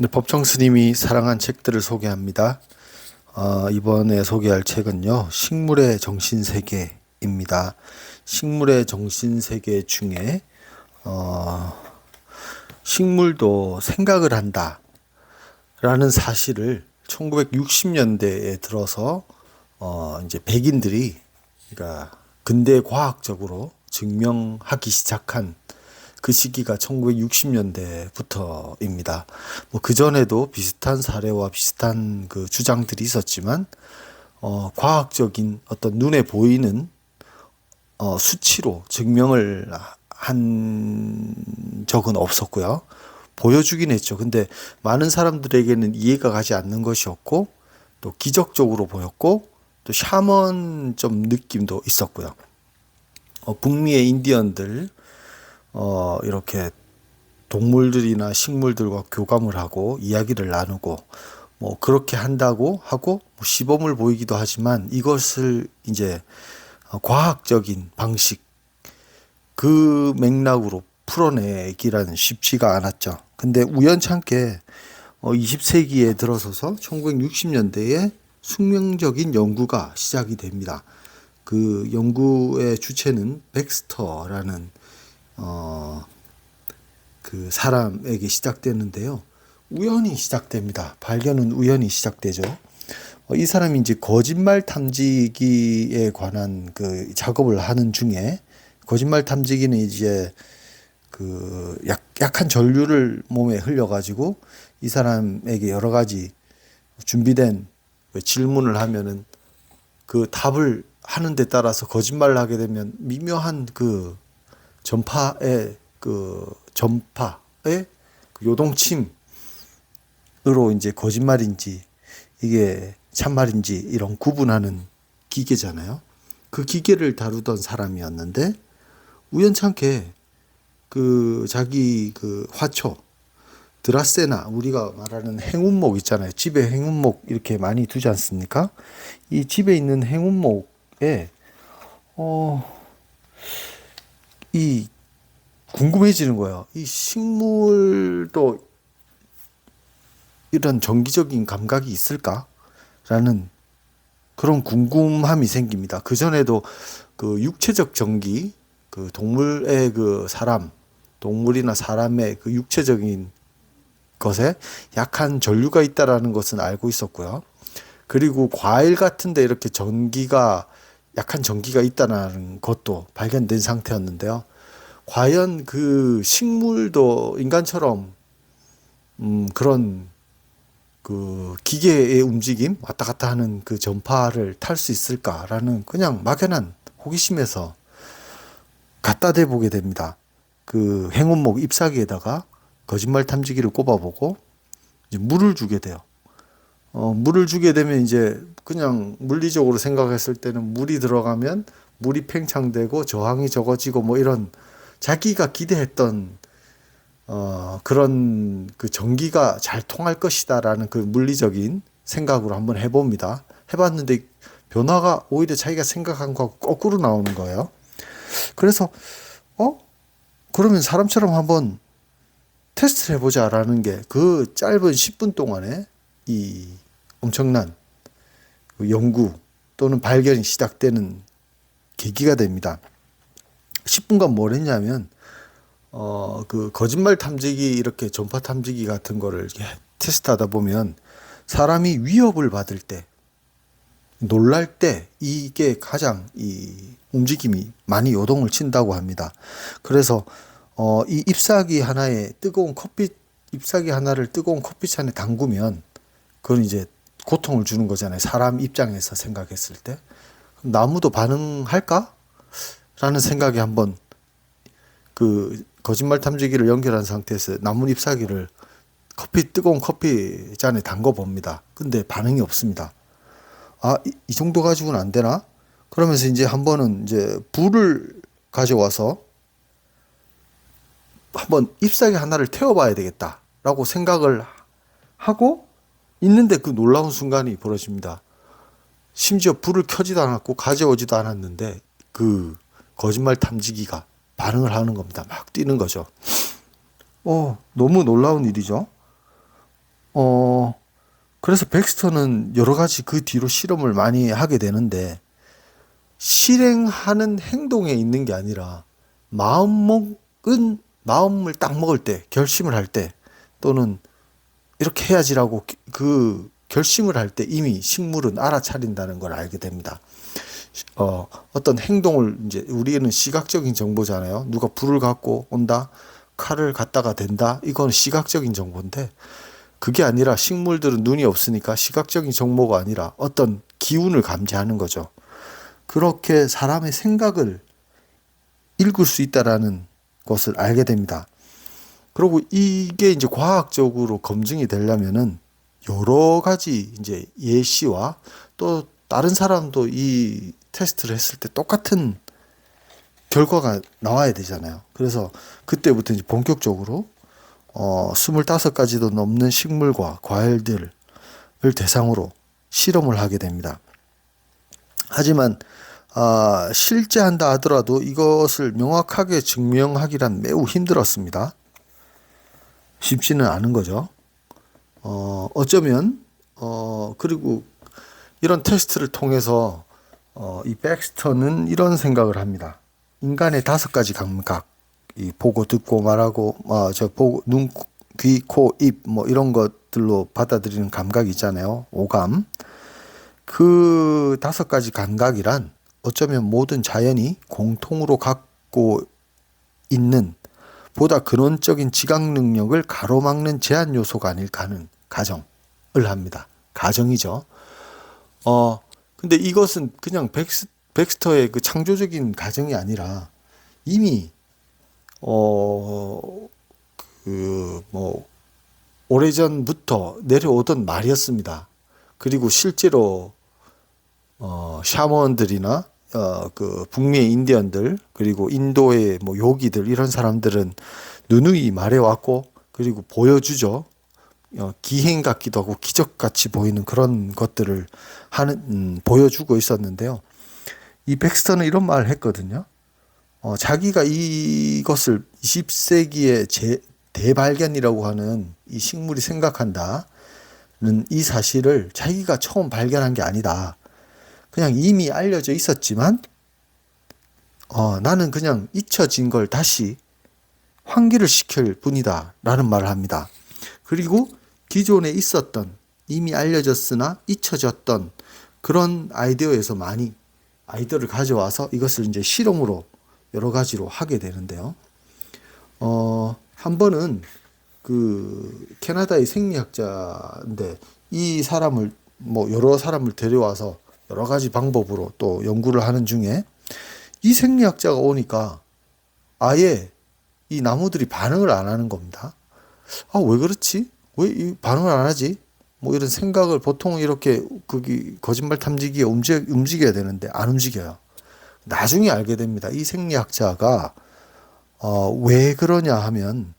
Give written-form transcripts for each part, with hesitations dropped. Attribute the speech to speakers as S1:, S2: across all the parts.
S1: 네, 법정 스님이 사랑한 책들을 소개합니다. 이번에 소개할 책은요, 식물의 정신세계입니다. 식물의 정신세계 중에 식물도 생각을 한다라는 사실을 1960년대에 들어서 이제 백인들이, 그러니까 근대 과학적으로 증명하기 시작한 그 시기가 1960년대부터입니다. 뭐 그전에도 비슷한 사례와 비슷한 그 주장들이 있었지만, 과학적인 어떤 눈에 보이는 수치로 증명을 한 적은 없었고요. 보여주긴 했죠. 근데 많은 사람들에게는 이해가 가지 않는 것이었고, 또 기적적으로 보였고, 또 샤먼 좀 느낌도 있었고요. 북미의 인디언들, 이렇게 동물들이나 식물들과 교감을 하고 이야기를 나누고 뭐 그렇게 한다고 하고 뭐 시범을 보이기도 하지만, 이것을 이제 과학적인 방식, 그 맥락으로 풀어내기란 쉽지가 않았죠. 근데 우연찮게 20세기에 들어서서 1960년대에 숙명적인 연구가 시작이 됩니다. 그 연구의 주체는 백스터라는 그 사람에게 시작되는데요. 우연히 시작됩니다. 발견은 우연히 시작되죠. 이 사람이 이제 거짓말 탐지기에 관한 그 작업을 하는 중에, 거짓말 탐지기는 이제 그 약한 전류를 몸에 흘려가지고 이 사람에게 여러 가지 준비된 질문을 하면은 그 답을 하는 데 따라서 거짓말을 하게 되면 미묘한 그 전파의 그 요동침으로 이제 거짓말인지 이게 참말인지 이런 구분하는 기계잖아요. 그 기계를 다루던 사람이었는데, 우연찮게 그 자기 그 화초 드라세나, 우리가 말하는 행운목 있잖아요. 집에 행운목 이렇게 많이 두지 않습니까? 이 집에 있는 행운목에 이 궁금해지는 거예요. 이 식물도 이런 정기적인 감각이 있을까라는 그런 궁금함이 생깁니다. 그 전에도 그 육체적 정기, 그 동물의 그 동물이나 사람의 그 육체적인 것에 약한 전류가 있다라는 것은 알고 있었고요. 그리고 과일 같은데 이렇게 약한 전기가 있다는 것도 발견된 상태였는데요. 과연 그 식물도 인간처럼 그런 그 기계의 움직임, 왔다 갔다 하는 그 전파를 탈 수 있을까라는 그냥 막연한 호기심에서 갖다 대보게 됩니다. 그 행운목 잎사귀에다가 거짓말 탐지기를 꼽아보고 이제 물을 주게 돼요. 물을 주게 되면 이제 그냥 물리적으로 생각했을 때는 물이 들어가면 물이 팽창되고 저항이 적어지고 뭐 이런 자기가 기대했던 그런 그 전기가 잘 통할 것이다라는 그 물리적인 생각으로 한번 해봅니다. 해봤는데 변화가 오히려 자기가 생각한 거하고 거꾸로 나오는 거예요. 그래서 그러면 사람처럼 한번 테스트를 해보자라는 게 그 짧은 10분 동안에 이 엄청난 그 연구 또는 발견이 시작되는 계기가 됩니다. 10분간 뭘 했냐면 그 거짓말 탐지기, 이렇게 전파 탐지기 같은 거를 이렇게 테스트하다 보면 사람이 위협을 받을 때, 놀랄 때 이게 가장 이 움직임이 많이 요동을 친다고 합니다. 그래서 이 잎사귀 하나를 뜨거운 커피잔에 담그면 그건 이제 고통을 주는 거잖아요. 사람 입장에서 생각했을 때. 그럼 나무도 반응할까? 라는 생각이 한번, 그 거짓말 탐지기를 연결한 상태에서 나무 잎사귀를 뜨거운 커피잔에 담궈 봅니다. 근데 반응이 없습니다. 이 정도 가지고는 안 되나? 그러면서 이제 한 번은 이제 불을 가져와서 한번 잎사귀 하나를 태워봐야 되겠다라고 생각을 하고 있는데, 그 놀라운 순간이 벌어집니다. 심지어 불을 켜지도 않았고 가져오지도 않았는데 그 거짓말 탐지기가 반응을 하는 겁니다. 막 뛰는 거죠. 너무 놀라운 일이죠. 어, 그래서 백스터는 여러 가지 그 뒤로 실험을 많이 하게 되는데 실행하는 행동에 있는 게 아니라 마음을 딱 먹을 때, 결심을 할 때, 또는 이렇게 해야지라고 그 결심을 할 때 이미 식물은 알아차린다는 걸 알게 됩니다. 어떤 행동을 이제 우리는 시각적인 정보잖아요. 누가 불을 갖고 온다, 칼을 갖다가 댄다, 이건 시각적인 정보인데 그게 아니라 식물들은 눈이 없으니까 시각적인 정보가 아니라 어떤 기운을 감지하는 거죠. 그렇게 사람의 생각을 읽을 수 있다라는 것을 알게 됩니다. 그리고 이게 이제 과학적으로 검증이 되려면은 여러 가지 이제 예시와 또 다른 사람도 이 테스트를 했을 때 똑같은 결과가 나와야 되잖아요. 그래서 그때부터 이제 본격적으로 25가지도 넘는 식물과 과일들을 대상으로 실험을 하게 됩니다. 하지만 실제 한다 하더라도 이것을 명확하게 증명하기란 매우 힘들었습니다. 쉽지는 않은 거죠. 어쩌면 그리고 이런 테스트를 통해서 이 백스터는 이런 생각을 합니다. 인간의 5가지 감각, 이 보고 듣고 말하고 저 보고 눈, 귀, 코, 입 뭐 이런 것들로 받아들이는 감각이 있잖아요. 오감. 그 5가지 감각이란 어쩌면 모든 자연이 공통으로 갖고 있는 보다 근원적인 지각 능력을 가로막는 제한 요소가 아닐까 하는 가정을 합니다. 가정이죠. 근데 이것은 그냥 백스터의 그 창조적인 가정이 아니라 이미 뭐 오래전부터 내려오던 말이었습니다. 그리고 실제로 샤먼들이나 그 북미의 인디언들 그리고 인도의 뭐 요기들 이런 사람들은 누누이 말해왔고 그리고 보여주죠. 기행 같기도 하고 기적 같이 보이는 그런 것들을 보여주고 있었는데요. 이 백스터는 이런 말을 했거든요. 자기가 이것을 20세기의 대발견이라고 하는 이 식물이 생각한다는 이 사실을 자기가 처음 발견한 게 아니다. 그냥 이미 알려져 있었지만 나는 그냥 잊혀진 걸 다시 환기를 시킬 뿐이다 라는 말을 합니다. 그리고 기존에 있었던 이미 알려졌으나 잊혀졌던 그런 아이디어에서 많이 아이디어를 가져와서 이것을 이제 실험으로 여러 가지로 하게 되는데요. 한 번은 그 캐나다의 생리학자인데 이 사람을 뭐 여러 사람을 데려와서 여러 가지 방법으로 또 연구를 하는 중에 이 생리학자가 오니까 아예 이 나무들이 반응을 안 하는 겁니다. 왜 그렇지? 왜 이 반응을 안 하지? 뭐 이런 생각을 보통 이렇게 거기 거짓말 탐지기에 움직여야 되는데 안 움직여요. 나중에 알게 됩니다. 이 생리학자가 왜 그러냐 하면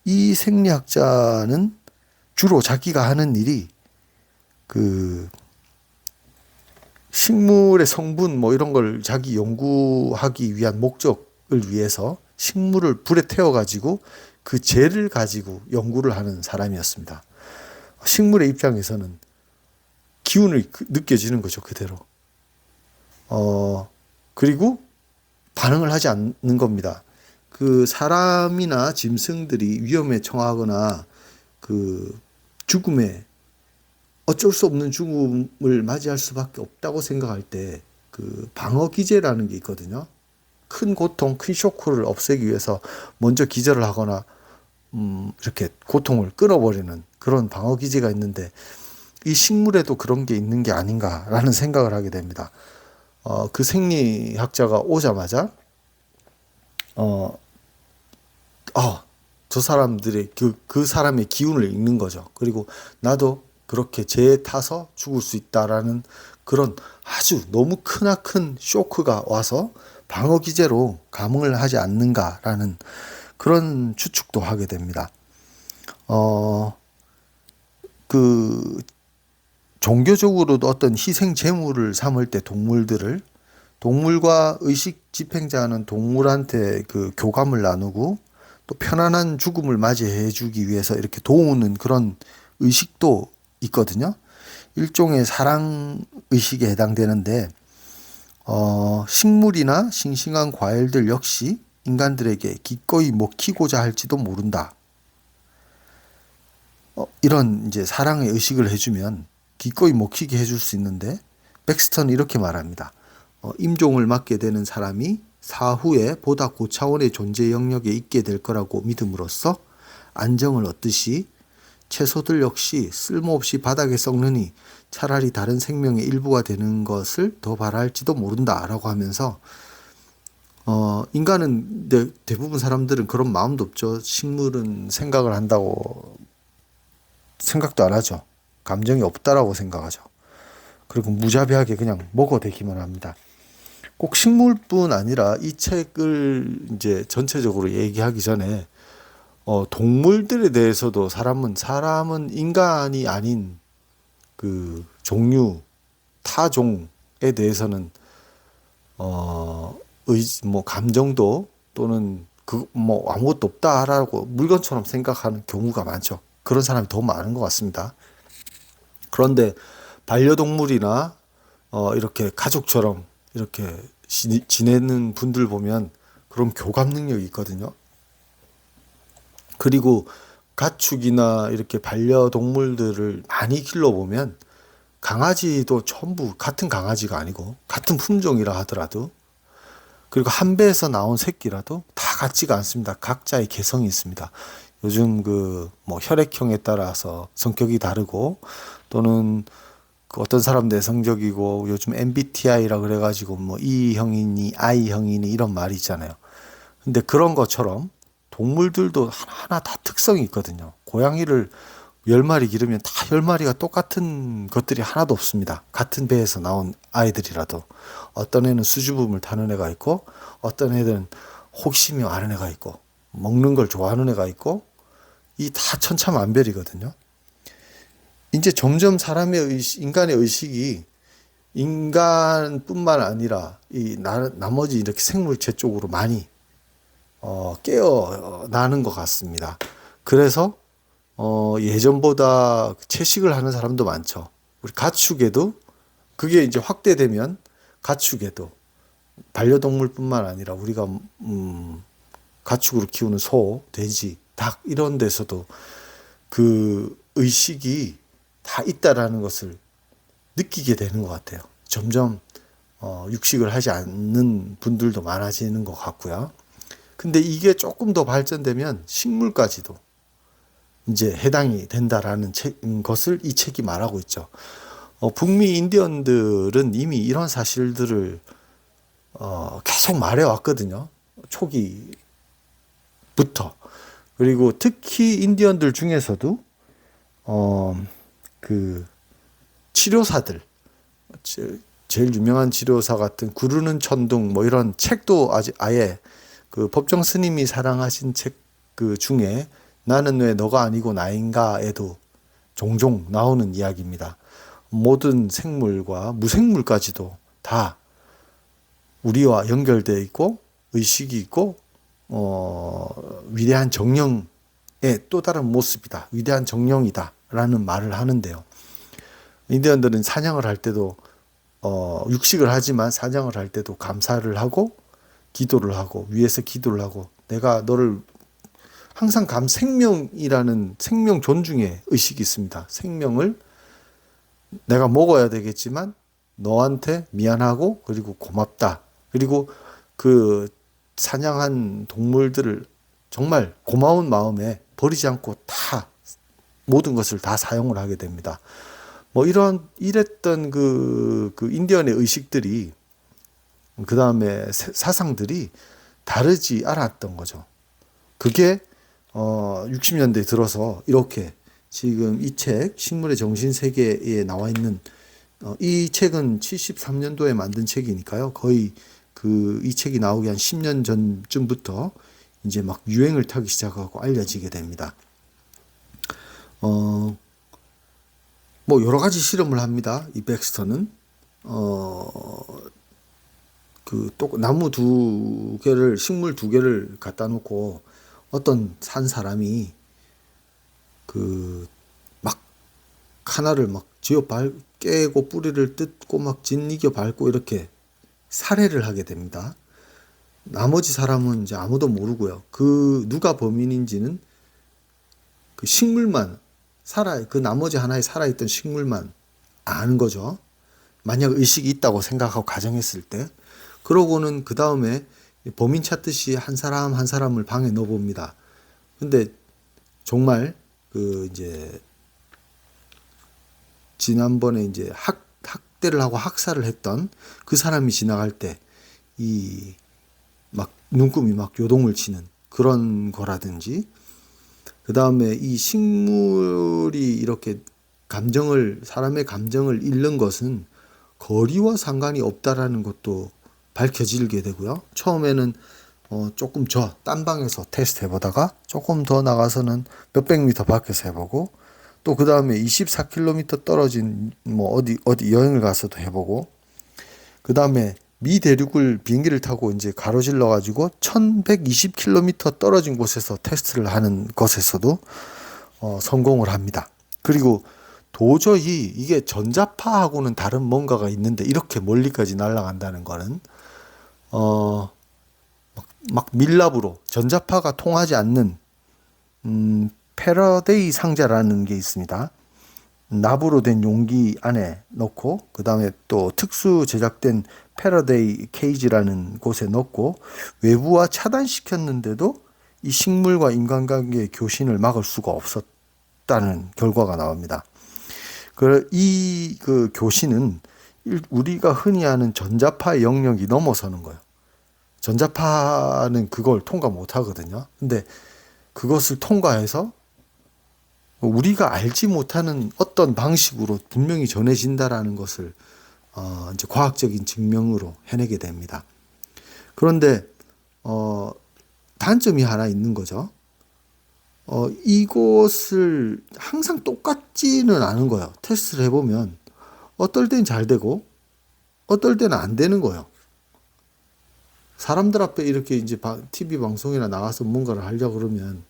S1: 이 생리학자는 주로 자기가 하는 일이 그 식물의 성분 뭐 이런 걸 자기 연구하기 위한 목적을 위해서 식물을 불에 태워가지고 그 재를 가지고 연구를 하는 사람이었습니다. 식물의 입장에서는 기운을 느껴지는 거죠, 그대로. 그리고 반응을 하지 않는 겁니다. 그 사람이나 짐승들이 위험에 처하거나 그 죽음에 어쩔 수 없는 죽음을 맞이할 수밖에 없다고 생각할 때 그 방어 기제라는 게 있거든요. 큰 고통, 큰 쇼크를 없애기 위해서 먼저 기절을 하거나 이렇게 고통을 끊어버리는 그런 방어 기제가 있는데 이 식물에도 그런 게 있는 게 아닌가라는 생각을 하게 됩니다. 그 생리학자가 오자마자 저 사람들의 그 사람의 기운을 읽는 거죠. 그리고 나도 그렇게 재에 타서 죽을 수 있다라는 그런 아주 너무 크나큰 쇼크가 와서 방어 기제로 감응을 하지 않는가라는 그런 추측도 하게 됩니다. 그 종교적으로도 어떤 희생 제물을 삼을 때 동물과 의식 집행자는 동물한테 그 교감을 나누고 또 편안한 죽음을 맞이해 주기 위해서 이렇게 도우는 그런 의식도 있거든요. 일종의 사랑 의식에 해당되는데 식물이나 싱싱한 과일들 역시 인간들에게 기꺼이 먹히고자 할지도 모른다. 이런 이제 사랑의 의식을 해주면 기꺼이 먹히게 해줄 수 있는데 백스턴은 이렇게 말합니다. 임종을 맡게 되는 사람이 사후에 보다 고차원의 존재 영역에 있게 될 거라고 믿음으로써 안정을 얻듯이 채소들 역시 쓸모없이 바닥에 썩느니 차라리 다른 생명의 일부가 되는 것을 더 바랄지도 모른다라고 하면서 인간은 대부분 사람들은 그런 마음도 없죠. 식물은 생각을 한다고 생각도 안 하죠. 감정이 없다라고 생각하죠. 그리고 무자비하게 그냥 먹어대기만 합니다. 꼭 식물뿐 아니라 이 책을 이제 전체적으로 얘기하기 전에 동물들에 대해서도 사람은 인간이 아닌 그 종류 타종에 대해서는 뭐 감정도 또는 뭐 아무것도 없다라고 물건처럼 생각하는 경우가 많죠. 그런 사람이 더 많은 것 같습니다. 그런데 반려동물이나 이렇게 가족처럼 이렇게 지내는 분들 보면 그런 교감 능력이 있거든요. 그리고 가축이나 이렇게 반려동물들을 많이 길러보면 강아지도 전부 같은 강아지가 아니고 같은 품종이라 하더라도 그리고 한 배에서 나온 새끼라도 다 같지가 않습니다. 각자의 개성이 있습니다. 요즘 뭐 혈액형에 따라서 성격이 다르고 또는 그 어떤 사람 내성적이고 요즘 MBTI라 그래가지고 뭐 E형이니 I형이니 이런 말이 있잖아요. 근데 그런 것처럼 동물들도 하나하나 다 특성이 있거든요. 고양이를 10마리 기르면 다 10마리가 똑같은 것들이 하나도 없습니다. 같은 배에서 나온 아이들이라도. 어떤 애는 수줍음을 타는 애가 있고 어떤 애들은 호기심이 많은 애가 있고 먹는 걸 좋아하는 애가 있고 이 다 천차만별이거든요. 이제 점점 인간의 의식이 인간뿐만 아니라 나머지 이렇게 생물체 쪽으로 많이 깨어나는 것 같습니다. 그래서 예전보다 채식을 하는 사람도 많죠. 우리 가축에도 그게 이제 확대되면 가축에도 반려동물뿐만 아니라 우리가 가축으로 키우는 소, 돼지, 닭 이런 데서도 그 의식이 다 있다라는 것을 느끼게 되는 것 같아요. 점점 육식을 하지 않는 분들도 많아지는 것 같고요. 근데 이게 조금 더 발전되면 식물까지도 이제 해당이 된다라는 것을 이 책이 말하고 있죠. 북미 인디언들은 이미 이런 사실들을 계속 말해왔거든요. 초기부터. 그리고 특히 인디언들 중에서도 그 치료사들, 제일 유명한 치료사 같은 구르는 천둥 뭐 이런 책도 아예 그 법정 스님이 사랑하신 책 그 중에 나는 왜 너가 아니고 나인가에도 종종 나오는 이야기입니다. 모든 생물과 무생물까지도 다 우리와 연결되어 있고 의식이 있고 위대한 정령의 또 다른 모습이다. 위대한 정령이다 라는 말을 하는데요. 인디언들은 사냥을 할 때도 육식을 하지만 사냥을 할 때도 감사를 하고 기도를 하고 위에서 기도를 하고 내가 너를 항상 생명이라는 생명 존중의 의식이 있습니다. 생명을 내가 먹어야 되겠지만 너한테 미안하고 그리고 고맙다. 그리고 그 사냥한 동물들을 정말 고마운 마음에 버리지 않고 다 모든 것을 다 사용을 하게 됩니다. 뭐 이랬던 그 인디언의 의식들이 그 다음에 사상들이 다르지 않았던 거죠. 그게 60년대에 들어서 이렇게 지금 이 책 식물의 정신세계에 나와 있는 이 책은 73년도에 만든 책이니까요. 거의 이 책이 나오기 한 10년 전쯤부터 이제 막 유행을 타기 시작하고 알려지게 됩니다. 뭐 여러 가지 실험을 합니다. 이 백스터는 또 나무 식물 2개를 갖다 놓고 어떤 산 사람이 막 하나를 막 깨고 뿌리를 뜯고 막 짓이겨 밟고 이렇게 살해를 하게 됩니다. 나머지 사람은 이제 아무도 모르고요. 그 누가 범인인지는 그 식물만 그 나머지 하나에 살아있던 식물만 아는 거죠. 만약 의식이 있다고 생각하고 가정했을 때. 그러고는 그 다음에 범인 찾듯이 한 사람 한 사람을 방에 넣어봅니다. 근데 정말 그 이제 지난번에 이제 학대를 하고 학살을 했던 그 사람이 지나갈 때 이 막 눈금이 막 요동을 치는 그런 거라든지, 그 다음에 이 식물이 이렇게 사람의 감정을 읽는 것은 거리와 상관이 없다라는 것도 밝혀지게 되고요. 처음에는 조금 딴 방에서 테스트 해보다가 조금 더 나가서는 몇백 미터 밖에서 해보고, 또 그 다음에 24km 떨어진 어디 여행을 가서도 해보고, 그 다음에 미 대륙을 비행기를 타고 이제 가로질러 가지고 1120km 떨어진 곳에서 테스트를 하는 것에서도 성공을 합니다. 그리고 도저히 이게 전자파하고는 다른 뭔가가 있는데 이렇게 멀리까지 날아간다는 거는 막 밀랍으로 전자파가 통하지 않는 패러데이 상자라는 게 있습니다. 납으로 된 용기 안에 넣고, 그 다음에 또 특수 제작된 패러데이 케이지라는 곳에 넣고 외부와 차단시켰는데도 이 식물과 인간관계의 교신을 막을 수가 없었다는 결과가 나옵니다. 이 교신은 우리가 흔히 아는 전자파의 영역이 넘어서는 거예요. 전자파는 그걸 통과 못 하거든요. 근데 그것을 통과해서 우리가 알지 못하는 어떤 방식으로 분명히 전해진다라는 것을 이제 과학적인 증명으로 해내게 됩니다. 그런데 단점이 하나 있는 거죠. 이것을 항상 똑같지는 않은 거예요. 테스트를 해보면 어떨 땐 잘 되고 어떨 때는 안 되는 거예요. 사람들 앞에 이렇게 이제 TV 방송이나 나가서 뭔가를 하려고 그러면,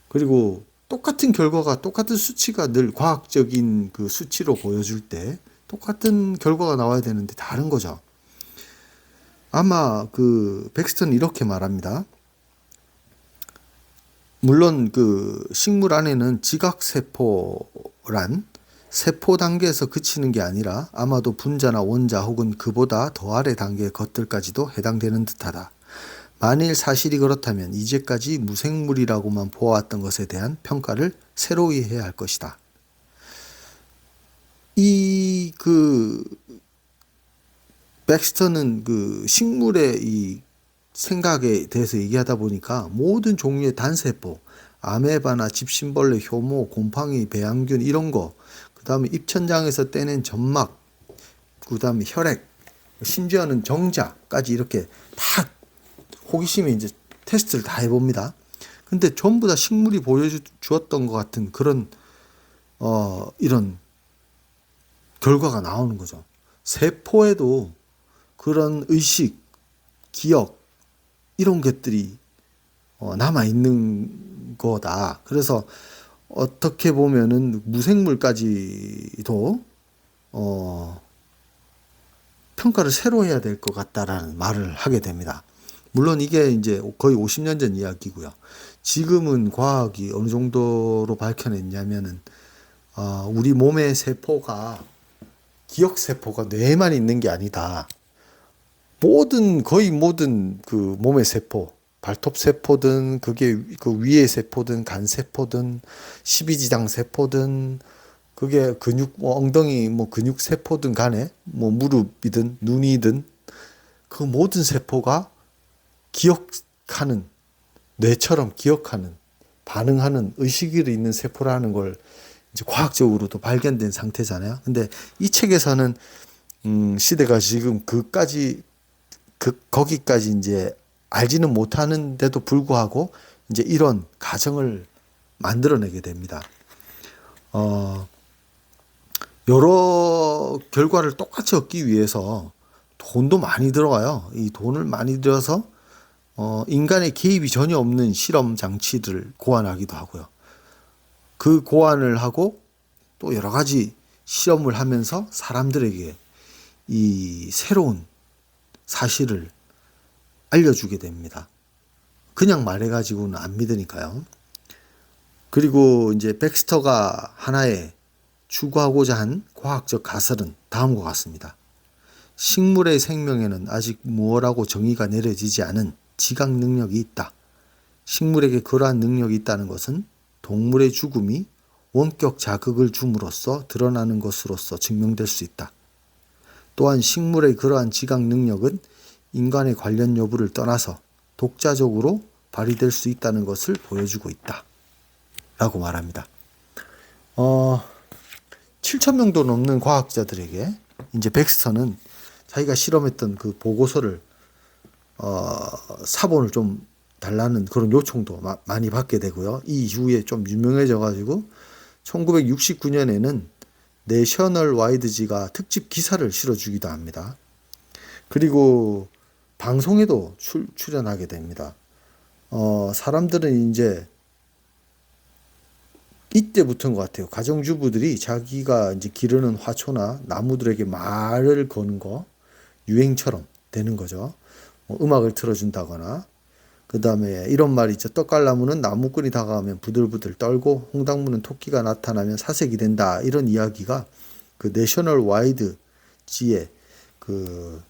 S1: 그리고 똑같은 결과가, 똑같은 수치가 늘 과학적인 그 수치로 보여줄 때 똑같은 결과가 나와야 되는데 다른 거죠. 아마 그 벡스터는 이렇게 말합니다. 물론 그 식물 안에는 지각세포란 세포 단계에서 그치는 게 아니라 아마도 분자나 원자 혹은 그보다 더 아래 단계의 것들까지도 해당되는 듯하다. 만일 사실이 그렇다면 이제까지 무생물이라고만 보아왔던 것에 대한 평가를 새로이 해야 할 것이다. 백스터는 그 식물의 이 생각에 대해서 얘기하다 보니까 모든 종류의 단세포, 아메바나 집신벌레, 효모, 곰팡이, 배양균 이런 거, 그 다음에 입천장에서 떼낸 점막, 그 다음에 혈액, 심지어는 정자까지 이렇게 다 호기심에 이제 테스트를 다 해봅니다. 근데 전부 다 식물이 보여주었던 것 같은 그런 이런 결과가 나오는 거죠. 세포에도 그런 의식, 기억 이런 것들이 남아 있는 거다. 그래서 어떻게 보면은 무생물까지도 평가를 새로 해야 될 것 같다라는 말을 하게 됩니다. 물론 이게 이제 거의 50년 전 이야기고요. 지금은 과학이 어느 정도로 밝혀냈냐면은 우리 몸의 세포가 기억 세포가 뇌에만 있는 게 아니다. 거의 모든 그 몸의 세포, 발톱 세포든 그게 그 위의 세포든 간 세포든 십이지장 세포든 그게 근육 엉덩이 근육 세포든 간에 무릎이든 눈이든 그 모든 세포가 기억하는, 뇌처럼 기억하는, 반응하는 의식이 있는 세포라는 걸 이제 과학적으로도 발견된 상태잖아요. 근데 이 책에서는 시대가 지금 거기까지 이제 알지는 못하는데도 불구하고 이제 이런 가정을 만들어내게 됩니다. 여러 결과를 똑같이 얻기 위해서 돈도 많이 들어가요. 이 돈을 많이 들여서 인간의 개입이 전혀 없는 실험 장치들을 고안하기도 하고요. 그 고안을 하고 또 여러 가지 실험을 하면서 사람들에게 이 새로운 사실을 알려주게 됩니다. 그냥 말해가지고는 안 믿으니까요. 그리고 이제 백스터가 하나의 추구하고자 한 과학적 가설은 다음과 같습니다. 식물의 생명에는 아직 무엇라고 정의가 내려지지 않은 지각 능력이 있다. 식물에게 그러한 능력이 있다는 것은 동물의 죽음이 원격 자극을 줌으로써 드러나는 것으로서 증명될 수 있다. 또한 식물의 그러한 지각 능력은 인간의 관련 여부를 떠나서 독자적으로 발휘될 수 있다는 것을 보여주고 있다. 라고 말합니다. 7,000명도 넘는 과학자들에게 이제 백스터는 자기가 실험했던 그 보고서를 사본을 좀 달라는 그런 요청도 많이 받게 되고요. 이 이후에 좀 유명해져 가지고 1969년에는 내셔널 와이드지가 특집 기사를 실어주기도 합니다. 그리고 방송에도 출연하게 됩니다. 사람들은 이제 이때부터인 것 같아요. 가정주부들이 자기가 이제 기르는 화초나 나무들에게 말을 거는 거 유행처럼 되는 거죠. 음악을 틀어준다거나, 그 다음에 이런 말이 있죠. 떡갈나무는 나무꾼이 다가가면 부들부들 떨고 홍당무는 토끼가 나타나면 사색이 된다. 이런 이야기가 그 내셔널 와이드지의 그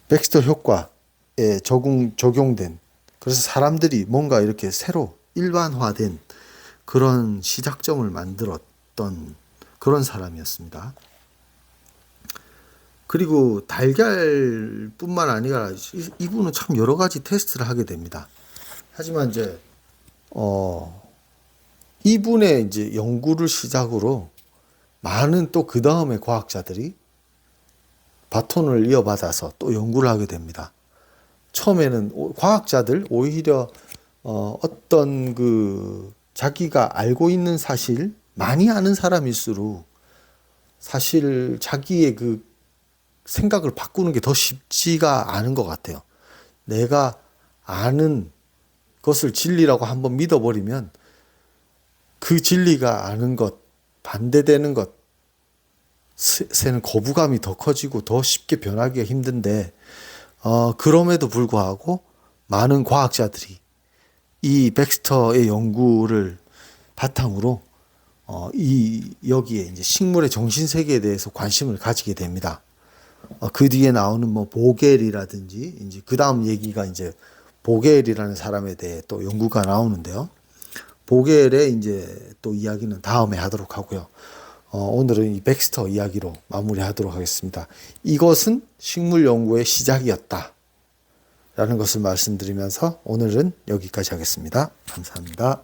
S1: 백스터 효과에 적용된, 그래서 사람들이 뭔가 이렇게 새로 일반화된 그런 시작점을 만들었던 그런 사람이었습니다. 그리고 달걀뿐만 아니라 이분은 참 여러 가지 테스트를 하게 됩니다. 하지만 이제 이분의 이제 연구를 시작으로 많은 또 그 다음에 과학자들이 바톤을 이어받아서 또 연구를 하게 됩니다. 처음에는 과학자들 오히려 어떤 그 자기가 알고 있는 사실, 많이 아는 사람일수록 사실 자기의 그 생각을 바꾸는 게 더 쉽지가 않은 것 같아요. 내가 아는 것을 진리라고 한번 믿어버리면 그 진리가 아는 것, 반대되는 것에는 거부감이 더 커지고 더 쉽게 변하기가 힘든데, 그럼에도 불구하고 많은 과학자들이 이 백스터의 연구를 바탕으로 여기에 이제 식물의 정신세계에 대해서 관심을 가지게 됩니다. 그 뒤에 나오는 뭐 보겔이라든지 이제 그 다음 얘기가 이제 보겔이라는 사람에 대해 또 연구가 나오는데요. 보겔의 이제 또 이야기는 다음에 하도록 하고요. 오늘은 이 백스터 이야기로 마무리하도록 하겠습니다. 이것은 식물 연구의 시작이었다. 라는 것을 말씀드리면서 오늘은 여기까지 하겠습니다. 감사합니다.